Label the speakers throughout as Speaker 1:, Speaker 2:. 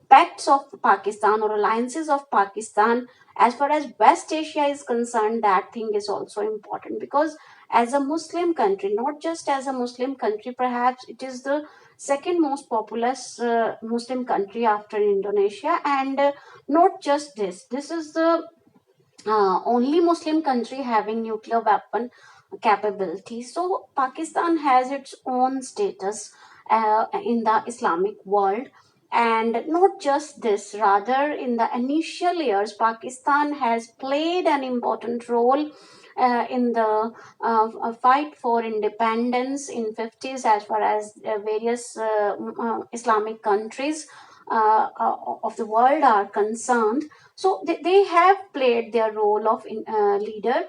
Speaker 1: pacts of Pakistan or alliances of Pakistan, as far as West Asia is concerned, that thing is also important, because as a Muslim country, not just as a Muslim country, perhaps it is the second most populous Muslim country after Indonesia. And not just this is the only Muslim country having nuclear weapon capability. So Pakistan has its own status in the Islamic world. And not just this, rather, in the initial years, Pakistan has played an important role in the fight for independence in 50s, as far as various Islamic countries of the world are concerned. So they have played their role of leader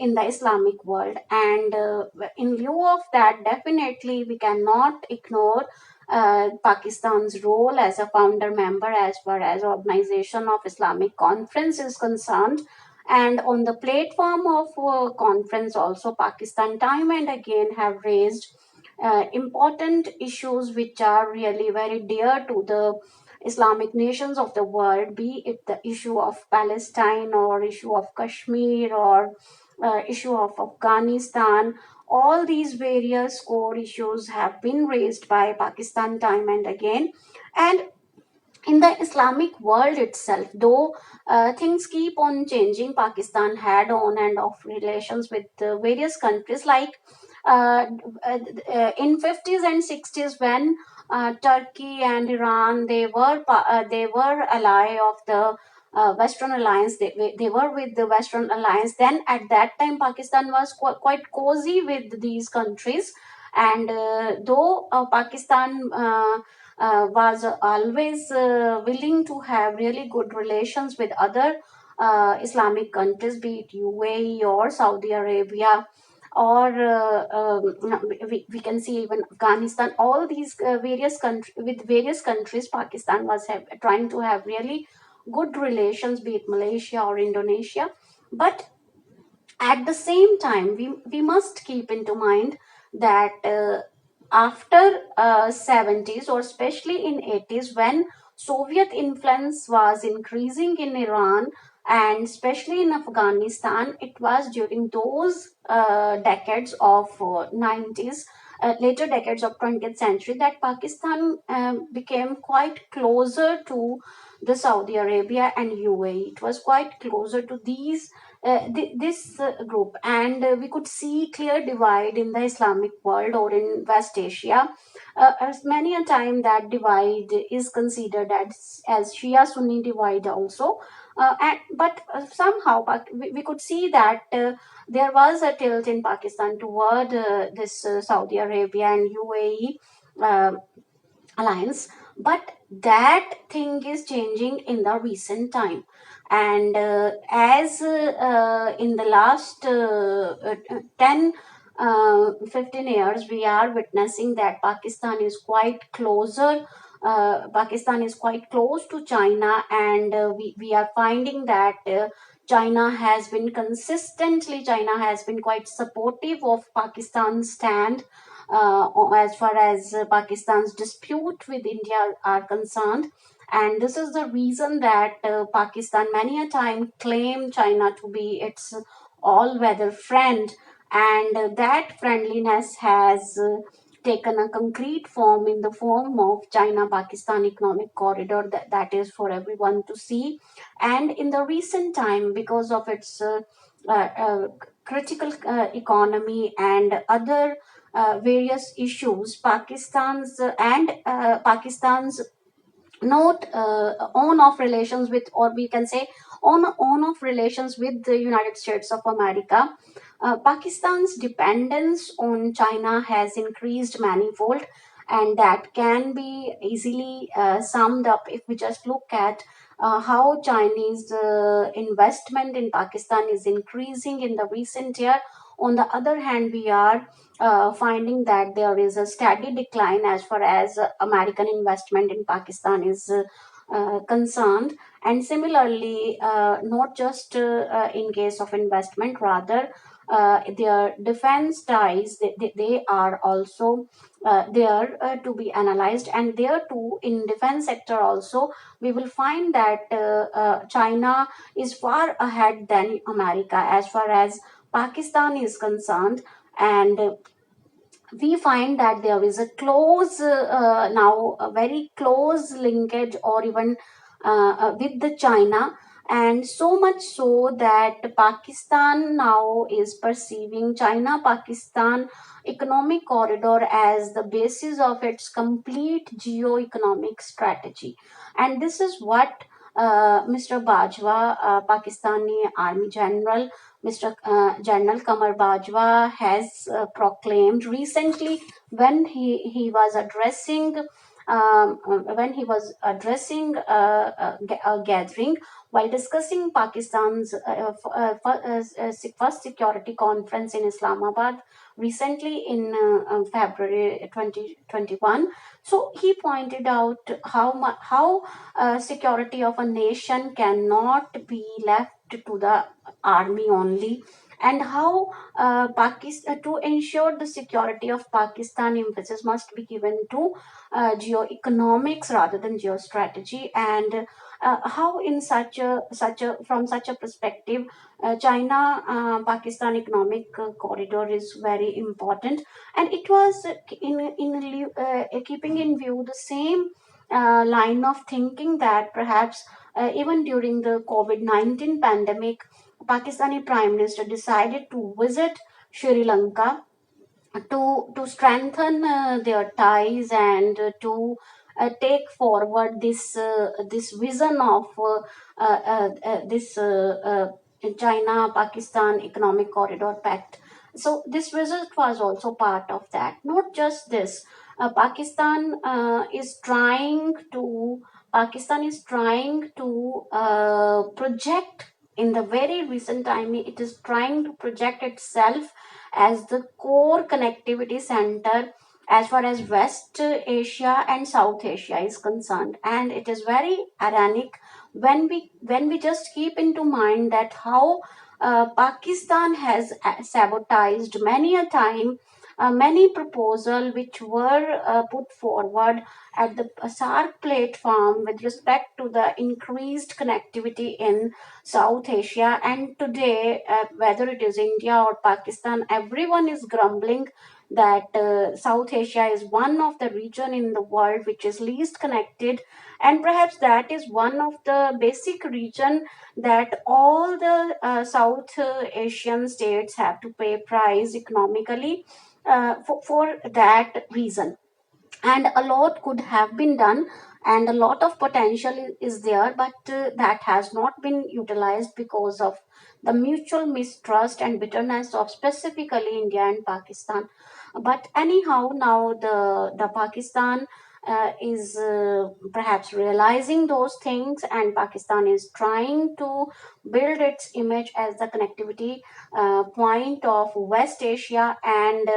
Speaker 1: in the Islamic world. And in lieu of that, definitely we cannot ignore Pakistan's role as a founder member as far as organization of Islamic conference is concerned. And on the platform of conference also, Pakistan time and again have raised important issues which are really very dear to the Islamic nations of the world, be it the issue of Palestine or issue of Kashmir or issue of Afghanistan. All these various core issues have been raised by Pakistan time and again. And in the Islamic world itself, though things keep on changing, Pakistan had on and off relations with various countries, like uh, in 50s and 60s, when Turkey and Iran, they were ally of the Western Alliance. They were with the Western Alliance. Then at that time, Pakistan was quite cozy with these countries. And though Pakistan was always willing to have really good relations with other Islamic countries, be it UAE or Saudi Arabia, or we can see even Afghanistan. All these various countries, with various countries, Pakistan was trying to have really good relations, be it Malaysia or Indonesia. But at the same time, we must keep into mind that after 70s, or especially in 80s, when Soviet influence was increasing in Iran and especially in Afghanistan, it was during those decades of 90s, later decades of 20th century, that Pakistan became quite closer to the Saudi Arabia and UAE. It was quite closer to these this group. And we could see clear divide in the Islamic world or in West Asia. As many a time that divide is considered as Shia Sunni divide also. But somehow we could see that there was a tilt in Pakistan toward this Saudi Arabia and UAE alliance. But that thing is changing in the recent time. And as in the last 10 15 years, we are witnessing that Pakistan is quite close to China. And we are finding that China has been quite supportive of Pakistan's stand as far as Pakistan's dispute with India are concerned. And this is the reason that Pakistan many a time claimed China to be its all-weather friend. And that friendliness has taken a concrete form in the form of China-Pakistan economic corridor, that is for everyone to see. And in the recent time, because of its critical economy and other various issues, Pakistan's not on off relations with, or we can say on off relations with the United States of America, Pakistan's dependence on China has increased manifold. And that can be easily summed up if we just look at how Chinese investment in Pakistan is increasing in the recent year. On the other hand, we are finding that there is a steady decline as far as American investment in Pakistan is concerned. And similarly, not just in case of investment, rather their defense ties, they are also there to be analyzed. And there too, in defense sector also, we will find that China is far ahead than America as far as Pakistan is concerned. And we find that there is a close now a very close linkage, or even with the China. And so much so that Pakistan now is perceiving China Pakistan economic corridor as the basis of its complete geo-economic strategy. And this is what Mr. Bajwa, Pakistani army general, Mr. General Kamar Bajwa, has proclaimed recently when he was addressing a gathering while discussing Pakistan's first security conference in Islamabad recently in February 2021. So he pointed out how security of a nation cannot be left to the army only, and how Pakistan, to ensure the security of Pakistan, emphasis must be given to geo-economics rather than geostrategy. And how in such a from such a perspective, China Pakistan economic corridor is very important. And it was keeping in view the same line of thinking that perhaps even during the COVID-19 pandemic, Pakistani Prime Minister decided to visit Sri Lanka to strengthen their ties, and take forward this vision of this China Pakistan economic corridor pact. So this visit was also part of that. Not just this, Pakistan is trying to project, in the very recent time it is trying to project itself as the core connectivity center as far as West Asia and South Asia is concerned. And it is very ironic when we just keep into mind that how Pakistan has sabotaged many a time many proposals which were put forward at the SARC platform with respect to the increased connectivity in South Asia. And today, whether it is India or Pakistan, everyone is grumbling that South Asia is one of the region in the world which is least connected. And perhaps that is one of the basic region that all the South Asian states have to pay price economically for that reason. And a lot could have been done, and a lot of potential is there, but that has not been utilized because of the mutual mistrust and bitterness of specifically India and Pakistan. But anyhow, now the Pakistan is perhaps realizing those things, and Pakistan is trying to build its image as the connectivity point of West Asia and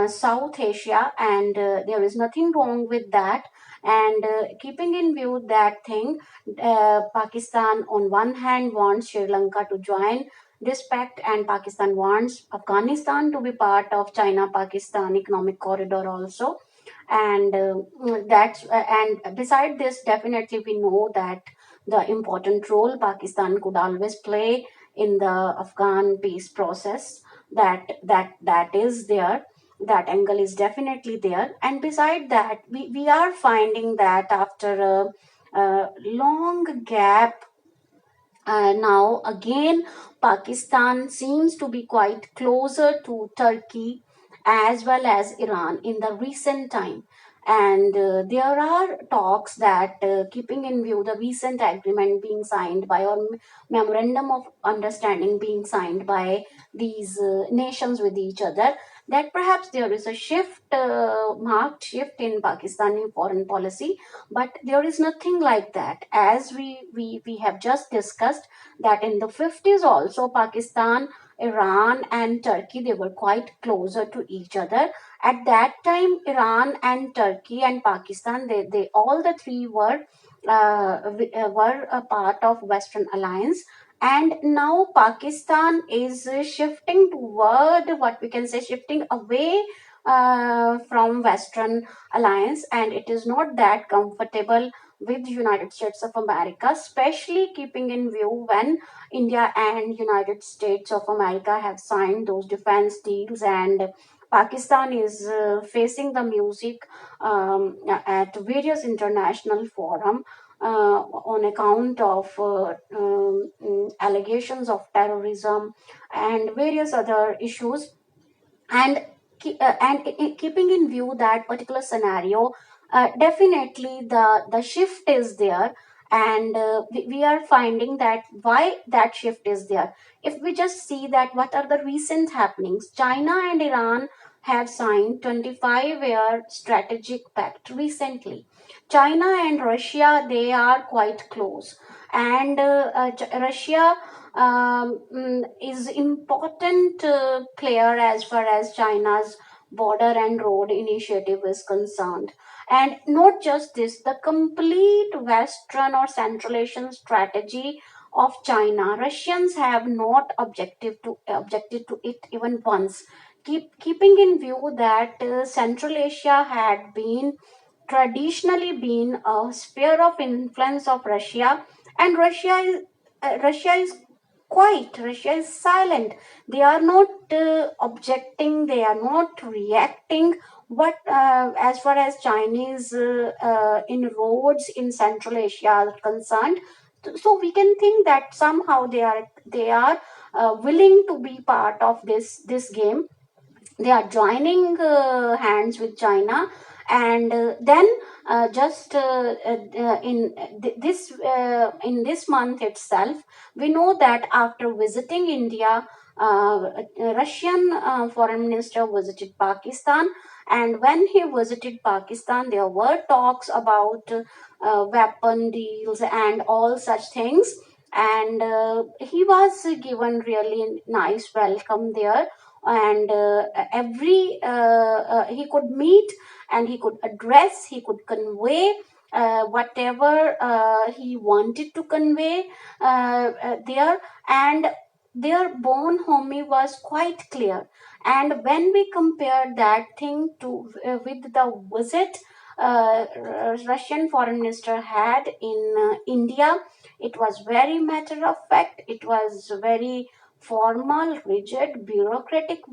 Speaker 1: South Asia. And there is nothing wrong with that. And keeping in view that thing, Pakistan on one hand wants Sri Lanka to join this pact, and Pakistan wants Afghanistan to be part of China Pakistan economic corridor also. And that's and beside this, definitely we know that the important role Pakistan could always play in the Afghan peace process, that is there, that angle is definitely there. And beside that, we are finding that after a long gap, now again Pakistan seems to be quite closer to Turkey as well as Iran in the recent time. And there are talks that, keeping in view the recent agreement being signed by, or memorandum of understanding being signed by these nations with each other, that perhaps there is a marked shift in Pakistani foreign policy. But there is nothing like that, as we have just discussed that in the 50s also Pakistan, Iran and Turkey, they were quite closer to each other. At that time, Iran and Turkey and Pakistan, they all the three were a part of Western alliance. And now Pakistan is shifting toward, what we can say, shifting away from Western alliance, and it is not that comfortable with United States of America, especially keeping in view when India and United States of America have signed those defense deals, and Pakistan is facing the music at various international forum on account of allegations of terrorism and various other issues. And keeping in view that particular scenario, definitely the shift is there. And we are finding that why that shift is there. If we just see that what are the recent happenings, China and Iran have signed 25-year strategic pact recently. China and Russia, they are quite close. And Russia is important player as far as China's border and road initiative is concerned. And not just this, the complete Western or Central Asian strategy of China, Russians have not objected to it even once. Keeping in view that Central Asia had been traditionally been a sphere of influence of Russia, and Russia is quiet. Russia is silent. They are not objecting. They are not reacting. What as far as Chinese inroads in Central Asia are concerned, so we can think that somehow they are willing to be part of this game. They are joining hands with China. And then just in this month itself, we know that after visiting India, Russian foreign minister visited Pakistan. And when he visited Pakistan, there were talks about weapon deals and all such things. And he was given really nice welcome there. And every he could meet, and he could address, he could convey whatever he wanted to convey there. And their bone homie was quite clear. And when we compare that thing to with the visit Russian foreign minister had in India, it was very matter of fact, it was very formal, rigid, bureaucratic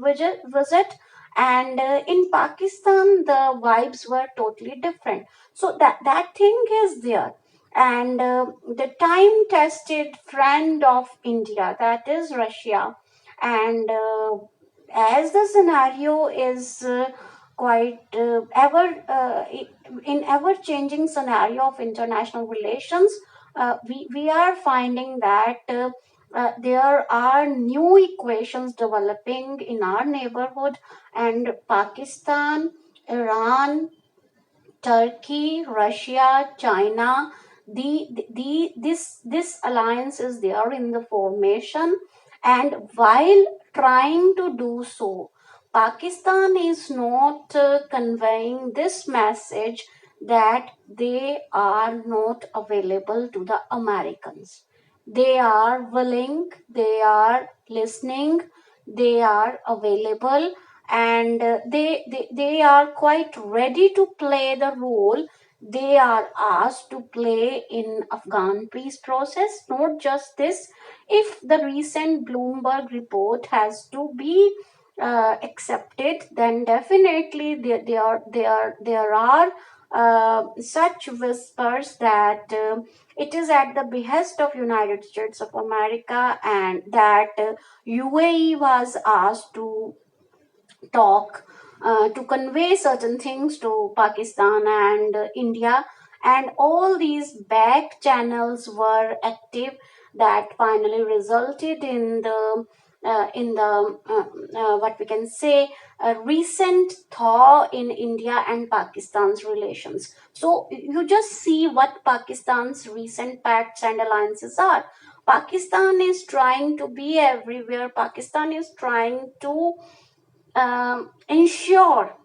Speaker 1: visit. And in Pakistan, the vibes were totally different. So that thing is there. And the time tested friend of India, that is Russia. And as the scenario is quite in ever changing scenario of international relations, we are finding that there are new equations developing in our neighborhood. And Pakistan, Iran, Turkey, Russia, China, this alliance is there in the formation. And while trying to do so, Pakistan is not conveying this message that they are not available to the Americans. They are willing, they are listening, they are available. And they are quite ready to play the role they are asked to play in Afghan peace process. Not just this, if the recent Bloomberg report has to be accepted, then definitely there are such whispers that it is at the behest of United States of America, and that UAE was asked to talk to convey certain things to Pakistan and India. And all these back channels were active, that finally resulted in the what we can say, a recent thaw in India and Pakistan's relations. So you just see what Pakistan's recent pacts and alliances are. Pakistan is trying to be everywhere. Pakistan is trying to ensure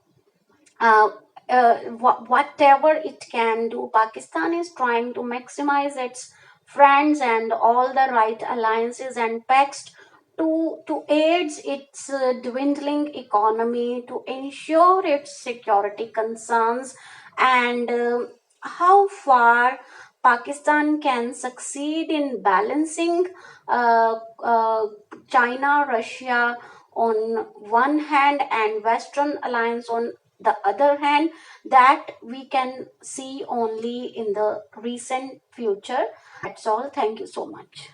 Speaker 1: uh, whatever it can do. Pakistan is trying to maximize its friends and all the right alliances and pacts to aid its dwindling economy, to ensure its security concerns, and how far Pakistan can succeed in balancing uh, uh, China, Russia on one hand and Western alliance on the other hand, that we can see only in the recent future. That's all. Thank you so much.